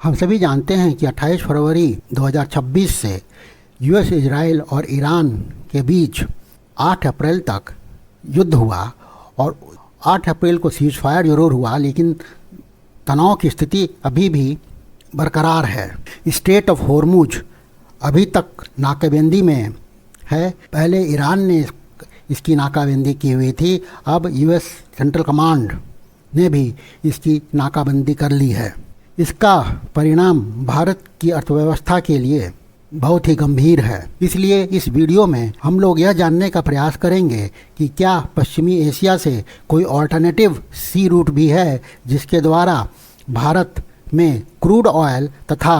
हम सभी जानते हैं कि 28 फरवरी 2026 से यूएस, इजराइल और ईरान के बीच 8 अप्रैल तक युद्ध हुआ और 8 अप्रैल को सीज फायर जरूर हुआ, लेकिन तनाव की स्थिति अभी भी बरकरार है। स्ट्रेट ऑफ होर्मुज अभी तक नाकाबंदी में है। पहले ईरान ने इसकी नाकाबंदी की हुई थी, अब यूएस सेंट्रल कमांड ने भी इसकी नाकाबंदी कर ली है। इसका परिणाम भारत की अर्थव्यवस्था के लिए बहुत ही गंभीर है। इसलिए इस वीडियो में हम लोग यह जानने का प्रयास करेंगे कि क्या पश्चिमी एशिया से कोई ऑल्टरनेटिव सी रूट भी है जिसके द्वारा भारत में क्रूड ऑयल तथा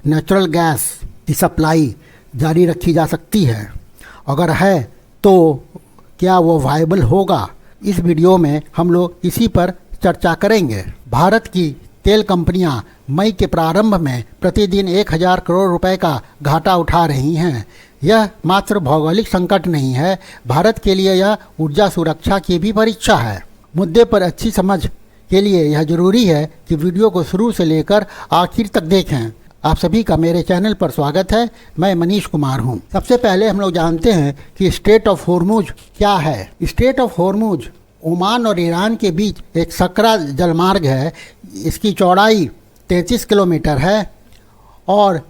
नेचुरल गैस की सप्लाई जारी रखी जा सकती है। अगर है तो क्या वो वायबल होगा? इस वीडियो में हम लोग इसी पर चर्चा करेंगे। भारत की तेल कंपनियां मई के प्रारंभ में प्रतिदिन 1000 करोड़ रुपए का घाटा उठा रही हैं। यह मात्र भौगोलिक संकट नहीं है, भारत के लिए यह ऊर्जा सुरक्षा की भी परीक्षा है। मुद्दे पर अच्छी समझ के लिए यह जरूरी है कि वीडियो को शुरू से लेकर आखिर तक देखें। आप सभी का मेरे चैनल पर स्वागत है। मैं मनीष कुमार हूं। सबसे पहले हम लोग जानते हैं कि स्ट्रेट ऑफ होर्मुज क्या है। स्ट्रेट ऑफ होर्मुज ओमान और ईरान के बीच एक सकरा जलमार्ग है। इसकी चौड़ाई 33 किलोमीटर है और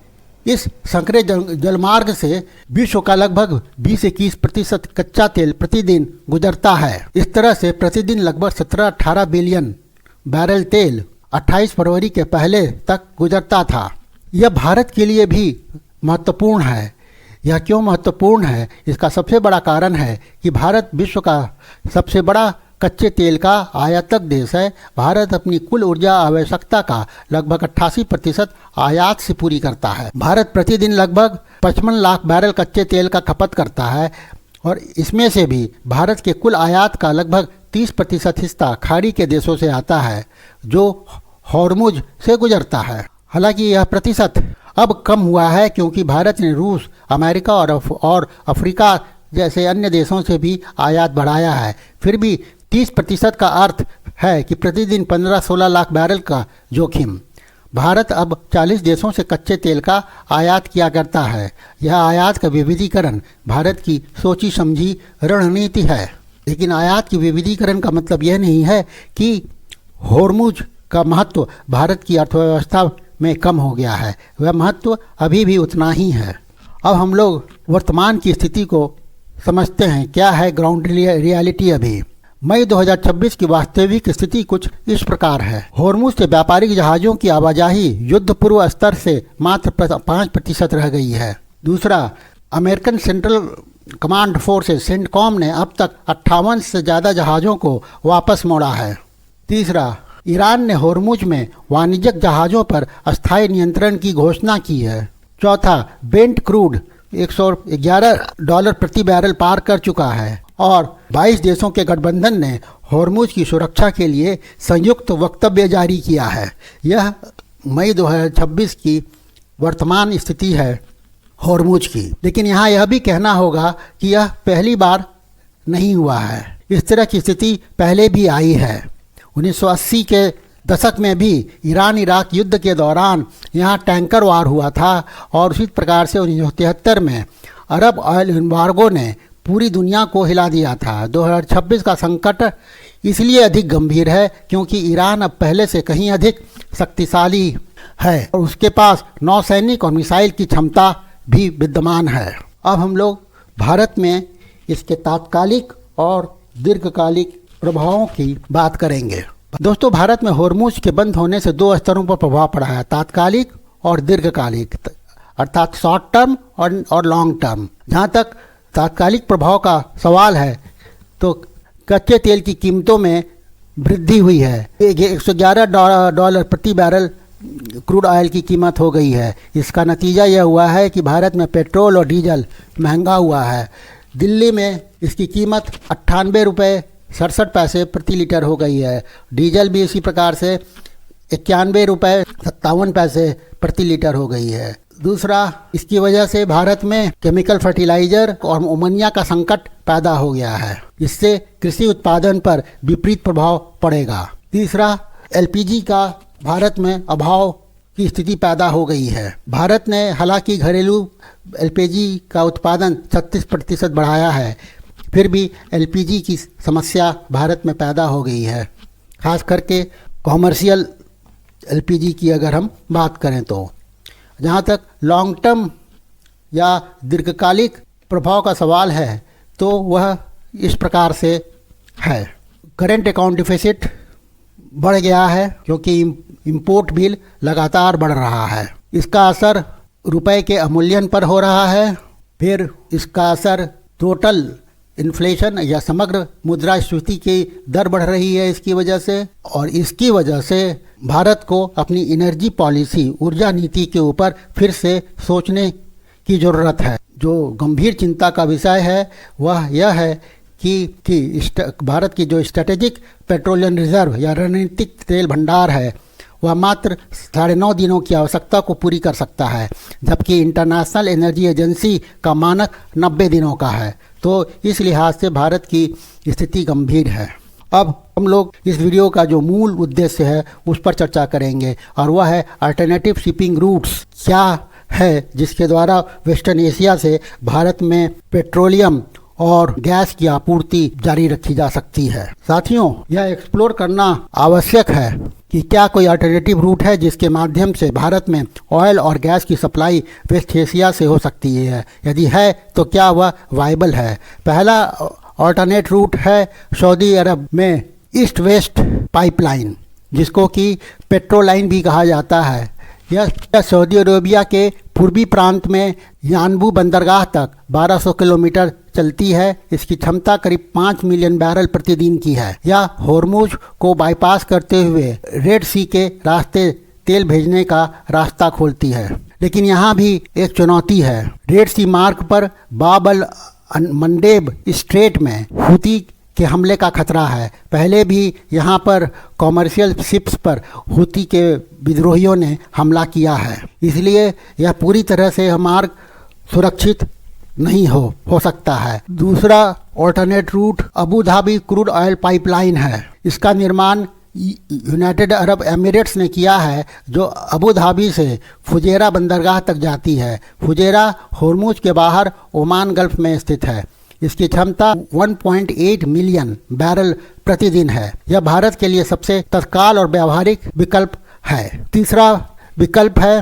इस संकरे जलमार्ग से विश्व का लगभग 20-21% कच्चा तेल प्रतिदिन गुजरता है। इस तरह से प्रतिदिन लगभग 17-18 बिलियन बैरल तेल 28 फरवरी के पहले तक गुजरता था। यह भारत के लिए भी महत्वपूर्ण है। यह क्यों महत्वपूर्ण है? इसका सबसे बड़ा कारण है कि भारत विश्व का सबसे बड़ा कच्चे तेल का आयातक देश है। भारत अपनी कुल ऊर्जा आवश्यकता का लगभग 88% आयात से पूरी करता है। भारत प्रतिदिन लगभग 55 लाख बैरल कच्चे तेल का खपत करता है और इसमें से भी भारत के कुल आयात का लगभग 30% हिस्सा खाड़ी के देशों से आता है जो होर्मुज से गुजरता है। हालांकि यह प्रतिशत अब कम हुआ है क्योंकि भारत ने रूस, अमेरिका और अफ्रीका जैसे अन्य देशों से भी आयात बढ़ाया है। फिर भी 30% का अर्थ है कि प्रतिदिन 15-16 लाख बैरल का जोखिम। भारत अब 40 देशों से कच्चे तेल का आयात किया करता है। यह आयात का विविधीकरण भारत की सोची समझी रणनीति है। लेकिन आयात की विविधीकरण का मतलब यह नहीं है कि होर्मुज का महत्व भारत की अर्थव्यवस्था में कम हो गया है। वह महत्व अभी भी उतना ही है। अब हम लोग वर्तमान की स्थिति को समझते हैं। क्या है ग्राउंड रियलिटी? अभी मई 2026 की वास्तविक स्थिति कुछ इस प्रकार है। होर्मुज से व्यापारिक जहाज़ों की आवाजाही युद्ध पूर्व स्तर से मात्र 5% रह गई है। दूसरा, American central command forces CENTCOM ने अब तक 58 से ज़्यादा जहाज़ों को वापस मोड़ा है। तीसरा, ईरान ने होर्मुज में वाणिज्यिक जहाज़ों पर अस्थायी नियंत्रण की घोषणा की है। चौथा, ब्रेंट क्रूड $111 प्रति बैरल पार कर चुका है और 22 देशों के गठबंधन ने होर्मुज की सुरक्षा के लिए संयुक्त वक्तव्य जारी किया है। यह मई 2026 की वर्तमान स्थिति है होर्मुज की। लेकिन यहाँ यह भी कहना होगा कि यह पहली बार नहीं हुआ है। इस तरह की स्थिति पहले भी आई है। 1980 के दशक में भी ईरान इराक युद्ध के दौरान यहाँ टैंकर वार हुआ था और उसी प्रकार से 1973 में अरब ऑयल एम्बार्गो ने पूरी दुनिया को हिला दिया था। 2026 का संकट इसलिए अधिक गंभीर है क्योंकि ईरान अब पहले से कहीं अधिक शक्तिशाली है और उसके पास नौसैनिक और मिसाइल की क्षमता भी विद्यमान है। अब हम लोग भारत में इसके तात्कालिक और दीर्घकालिक प्रभावों की बात करेंगे। दोस्तों, भारत में होर्मुज के बंद होने से 2 स्तरों पर प्रभाव पड़ा है, तात्कालिक और दीर्घकालिक, अर्थात शॉर्ट टर्म और लॉन्ग टर्म। जहाँ तक तात्कालिक प्रभाव का सवाल है तो कच्चे तेल की कीमतों में वृद्धि हुई है। $111 प्रति बैरल क्रूड ऑयल की कीमत हो गई है। इसका नतीजा यह हुआ है कि भारत में पेट्रोल और डीजल महंगा हुआ है। दिल्ली में इसकी कीमत 98 रुपये 67 पैसे प्रति लीटर हो गई है। डीजल भी इसी प्रकार से 91 रुपये 57 पैसे प्रति लीटर हो गई है। दूसरा, इसकी वजह से भारत में केमिकल फर्टिलाइजर और अमोनिया का संकट पैदा हो गया है। इससे कृषि उत्पादन पर विपरीत प्रभाव पड़ेगा। तीसरा, एलपीजी का भारत में अभाव की स्थिति पैदा हो गई है। भारत ने हालांकि घरेलू एलपीजी का उत्पादन 36% बढ़ाया है, फिर भी एलपीजी की समस्या भारत में पैदा हो गई है, खास करके कॉमर्शियल एलपीजी की अगर हम बात करें तो। जहाँ तक लॉन्ग टर्म या दीर्घकालिक प्रभाव का सवाल है तो वह इस प्रकार से है। करेंट अकाउंट डिफिसिट बढ़ गया है क्योंकि इंपोर्ट बिल लगातार बढ़ रहा है। इसका असर रुपए के अवमूल्यन पर हो रहा है। फिर इसका असर टोटल इन्फ्लेशन या समग्र मुद्रास्फीति की दर बढ़ रही है इसकी वजह से, और इसकी वजह से भारत को अपनी एनर्जी पॉलिसी, ऊर्जा नीति के ऊपर फिर से सोचने की ज़रूरत है। जो गंभीर चिंता का विषय है वह यह है कि भारत की जो स्ट्रेटेजिक पेट्रोलियम रिजर्व या रणनीतिक तेल भंडार है वह मात्र 9.5 दिनों की आवश्यकता को पूरी कर सकता है, जबकि इंटरनेशनल एनर्जी एजेंसी का मानक 90 दिनों का है। तो इस लिहाज से भारत की स्थिति गंभीर है। अब हम लोग इस वीडियो का जो मूल उद्देश्य है उस पर चर्चा करेंगे, और वह है अल्टरनेटिव शिपिंग रूट्स क्या है जिसके द्वारा वेस्टर्न एशिया से भारत में पेट्रोलियम और गैस की आपूर्ति जारी रखी जा सकती है। साथियों, यह एक्सप्लोर करना आवश्यक है कि क्या कोई अल्टरनेटिव रूट है जिसके माध्यम से भारत में ऑयल और गैस की सप्लाई वेस्ट एशिया से हो सकती है। यदि है तो क्या वह वायबल है। पहला अल्टरनेट रूट है सऊदी अरब में ईस्ट वेस्ट पाइपलाइन, जिसको कि पेट्रोलाइन भी कहा जाता है। यह सऊदी अरेबिया के पूर्वी प्रांत में यानबू बंदरगाह तक 1200 किलोमीटर चलती है। इसकी क्षमता करीब 5 मिलियन बैरल प्रतिदिन की है। यह होर्मुज को बाईपास करते हुए रेड सी के रास्ते तेल भेजने का रास्ता खोलती है। लेकिन यहाँ भी एक चुनौती है। रेड सी मार्ग पर बाब अल मंडेब स्ट्रेट में हूती के हमले का खतरा है। पहले भी यहाँ पर कॉमर्शियल शिप्स पर हूती के विद्रोहियों ने हमला किया है, इसलिए यह पूरी तरह से मार्ग सुरक्षित नहीं हो सकता है। दूसरा alternate route Abu Dhabi crude oil pipeline है। इसका निर्माण यूनाइटेड अरब एमिरेट्स ने किया है, जो अबू धाबी से फुजेरा बंदरगाह तक जाती है। फुजेरा होर्मुज के बाहर ओमान गल्फ में स्थित है। इसकी क्षमता 1.8 मिलियन बैरल प्रतिदिन है। यह भारत के लिए सबसे तत्काल और व्यावहारिक विकल्प है। तीसरा विकल्प है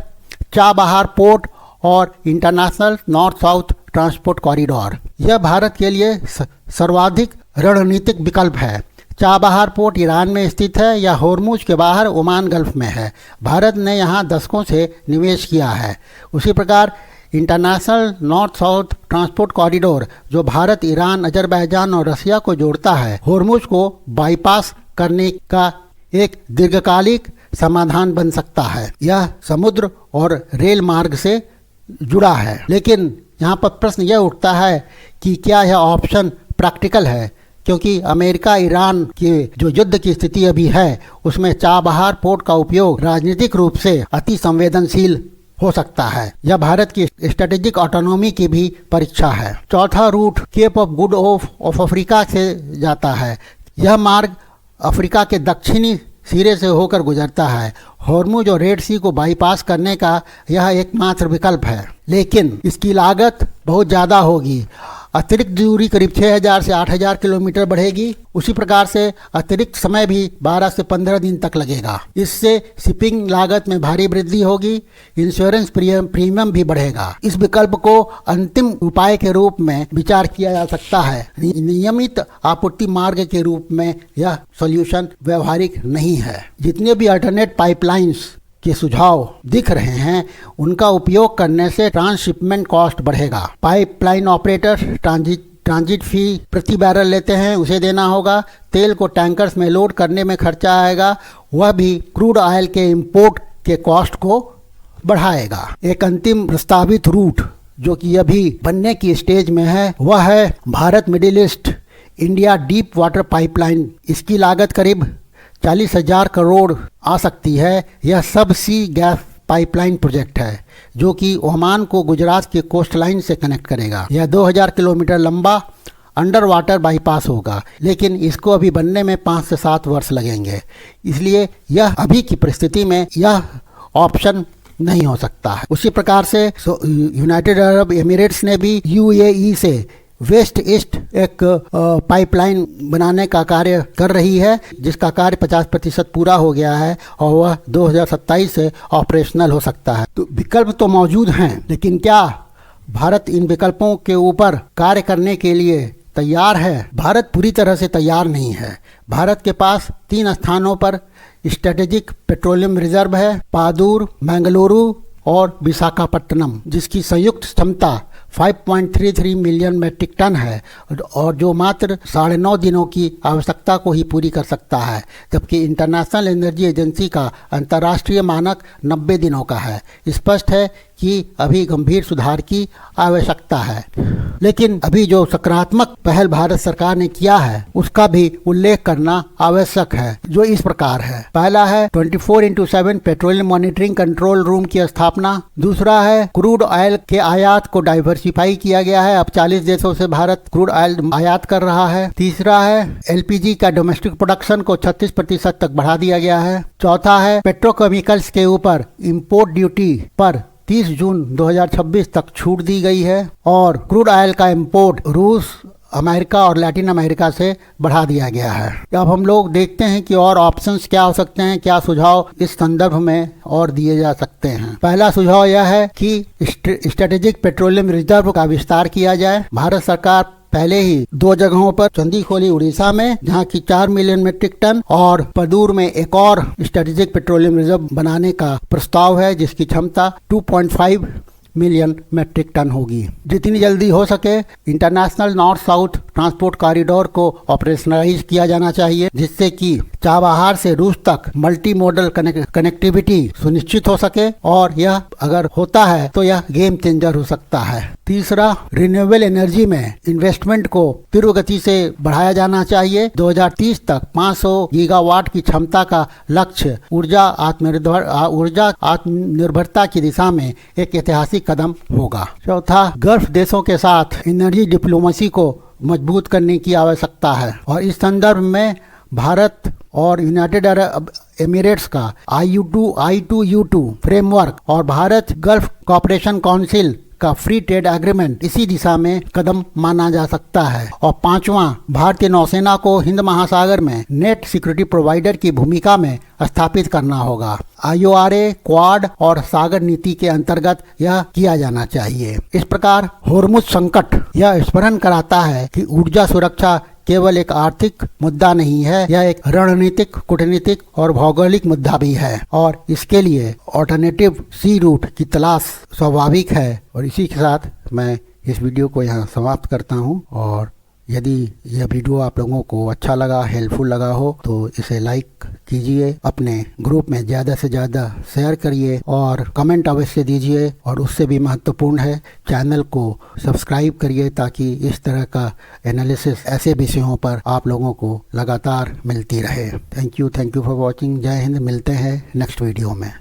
चाबहार पोर्ट और international north south transport corridor. यह भारत के लिए सर्वाधिक रणनीतिक विकल्प है। चाबहार पोर्ट ईरान में स्थित है या होर्मुज के बाहर ओमान गल्फ में है। भारत ने यहाँ दशकों से निवेश किया है। उसी प्रकार international north south transport corridor, जो भारत, ईरान, अजरबैजान और रसिया को जोड़ता है, होर्मुज को बाईपास करने का एक दीर्घकालिक समाधान बन सकता है। यह समुद्र और रेल मार्ग से जुड़ा है। लेकिन यहाँ पर प्रश्न यह उठता है कि क्या यह ऑप्शन प्रैक्टिकल है, क्योंकि अमेरिका ईरान के जो युद्ध की स्थिति अभी है उसमें चाबहार पोर्ट का उपयोग राजनीतिक रूप से अति संवेदनशील हो सकता है। यह भारत की स्ट्रेटेजिक ऑटोनॉमी की भी परीक्षा है। चौथा route Cape of good of Africa से जाता है। यह मार्ग अफ्रीका के दक्षिणी सिरे से होकर गुजरता है। होर्मुज और रेड सी को बाईपास करने का यह एकमात्र विकल्प है, लेकिन इसकी लागत बहुत ज़्यादा होगी। अतिरिक्त दूरी करीब 6000 से 8000 किलोमीटर बढ़ेगी। उसी प्रकार से अतिरिक्त समय भी 12 से 15 दिन तक लगेगा। इससे शिपिंग लागत में भारी वृद्धि होगी। इंश्योरेंस प्रीमियम भी बढ़ेगा। इस विकल्प को अंतिम उपाय के रूप में विचार किया जा सकता है। नियमित आपूर्ति मार्ग के रूप में यह सॉल्यूशन व्यवहारिक नहीं है। जितने भी अल्टरनेट पाइपलाइंस के सुझाव दिख रहे हैं उनका उपयोग करने से ट्रांसशिपमेंट कॉस्ट बढ़ेगा। पाइपलाइन ऑपरेटर ट्रांजिट फी प्रति बैरल लेते हैं, उसे देना होगा। तेल को टैंकर्स में लोड करने में खर्चा आएगा, वह भी क्रूड ऑयल के इंपोर्ट के कॉस्ट को बढ़ाएगा। एक अंतिम प्रस्तावित रूट जो कि अभी बनने की स्टेज में है वह है Bharat middle east India deep water pipeline. इसकी लागत करीब 40,000 करोड़ आ सकती है। यह सब सी गैस पाइपलाइन प्रोजेक्ट है जो कि ओमान को गुजरात के कोस्ट लाइन से कनेक्ट करेगा। यह 2000 किलोमीटर लंबा अंडर वाटर बाईपास होगा, लेकिन इसको अभी बनने में 5 से 7 वर्ष लगेंगे। इसलिए यह अभी की परिस्थिति में यह ऑप्शन नहीं हो सकता है। उसी प्रकार से यूनाइटेड अरब एमिरेट्स ने भी यूएई से वेस्ट ईस्ट एक पाइपलाइन बनाने का कार्य कर रही है, जिसका कार्य 50% पूरा हो गया है और वह 2027 से ऑपरेशनल हो सकता है। तो विकल्प तो मौजूद हैं, लेकिन क्या भारत इन विकल्पों के ऊपर कार्य करने के लिए तैयार है? भारत पूरी तरह से तैयार नहीं है। भारत के पास 3 स्थानों पर स्ट्रेटेजिक पेट्रोलियम रिजर्व है, पादुर, मंगलुरु और विशाखापट्टनम, जिसकी संयुक्त क्षमता 5.33 मिलियन मेट्रिक टन है और जो मात्र 9.5 दिनों की आवश्यकता को ही पूरी कर सकता है, जबकि इंटरनेशनल एनर्जी एजेंसी का अंतर्राष्ट्रीय मानक 90 दिनों का है। स्पष्ट है कि अभी गंभीर सुधार की आवश्यकता है। लेकिन अभी जो सकारात्मक पहल भारत सरकार ने किया है उसका भी उल्लेख करना आवश्यक है, जो इस प्रकार है। पहला है 24/7 पेट्रोलियम मॉनिटरिंग कंट्रोल रूम की स्थापना। दूसरा है क्रूड ऑयल के आयात को डाइवर्सिफाई किया गया है, अब 40 देशों से भारत क्रूड ऑयल आयात कर रहा है। तीसरा है एलपीजी का डोमेस्टिक प्रोडक्शन को 36% तक बढ़ा दिया गया है। चौथा है पेट्रोकेमिकल्स के ऊपर इम्पोर्ट ड्यूटी पर 30 जून 2026 तक छूट दी गई है और क्रूड ऑयल का इंपोर्ट रूस, अमेरिका और लैटिन अमेरिका से बढ़ा दिया गया है। अब हम लोग देखते हैं कि और ऑप्शंस क्या हो सकते हैं, क्या सुझाव इस संदर्भ में और दिए जा सकते हैं। पहला सुझाव यह है कि स्ट्रेटेजिक पेट्रोलियम रिजर्व का विस्तार किया जाए। भारत सरकार पहले ही 2 जगहों पर, चंदीखोली उड़ीसा में जहां की 4 मिलियन मीट्रिक टन और पदूर में एक और स्ट्रेटेजिक पेट्रोलियम रिजर्व बनाने का प्रस्ताव है, जिसकी क्षमता 2.5 मिलियन मेट्रिक टन होगी। जितनी जल्दी हो सके international north south transport corridor को ऑपरेशनलाइज किया जाना चाहिए, जिससे कि चाबहार से रूस तक मल्टी मॉडल कनेक्टिविटी सुनिश्चित हो सके और यह अगर होता है तो यह गेम चेंजर हो सकता है। तीसरा, रिन्यूएबल एनर्जी में इन्वेस्टमेंट को तीव्र गति से बढ़ाया जाना चाहिए। 2030 तक 500 गीगावाट की क्षमता का लक्ष्य ऊर्जा आत्मनिर्भरता की दिशा में एक ऐतिहासिक कदम होगा। चौथा, गल्फ देशों के साथ एनर्जी डिप्लोमेसी को मजबूत करने की आवश्यकता है और इस संदर्भ में भारत और यूनाइटेड अरब एमिरेट्स का I2U2 फ्रेमवर्क और भारत गल्फ कोऑपरेशन काउंसिल का फ्री ट्रेड एग्रीमेंट इसी दिशा में कदम माना जा सकता है। और पांचवा, भारतीय नौसेना को हिंद महासागर में नेट सिक्योरिटी प्रोवाइडर की भूमिका में स्थापित करना होगा। IORA, क्वाड और सागर नीति के अंतर्गत यह किया जाना चाहिए। इस प्रकार होर्मुज संकट यह स्मरण कराता है कि ऊर्जा सुरक्षा केवल एक आर्थिक मुद्दा नहीं है, यह एक रणनीतिक, कूटनीतिक और भौगोलिक मुद्दा भी है और इसके लिए ऑल्टरनेटिव सी रूट की तलाश स्वाभाविक है। और इसी के साथ मैं इस वीडियो को यहाँ समाप्त करता हूँ और यदि यह वीडियो आप लोगों को अच्छा लगा, हेल्पफुल लगा हो तो इसे लाइक कीजिए, अपने ग्रुप में ज़्यादा से ज़्यादा शेयर करिए और कमेंट अवश्य दीजिए। और उससे भी महत्वपूर्ण है, चैनल को सब्सक्राइब करिए ताकि इस तरह का एनालिसिस ऐसे विषयों पर आप लोगों को लगातार मिलती रहे। Thank you for watching. जय हिंद। मिलते हैं नेक्स्ट वीडियो में।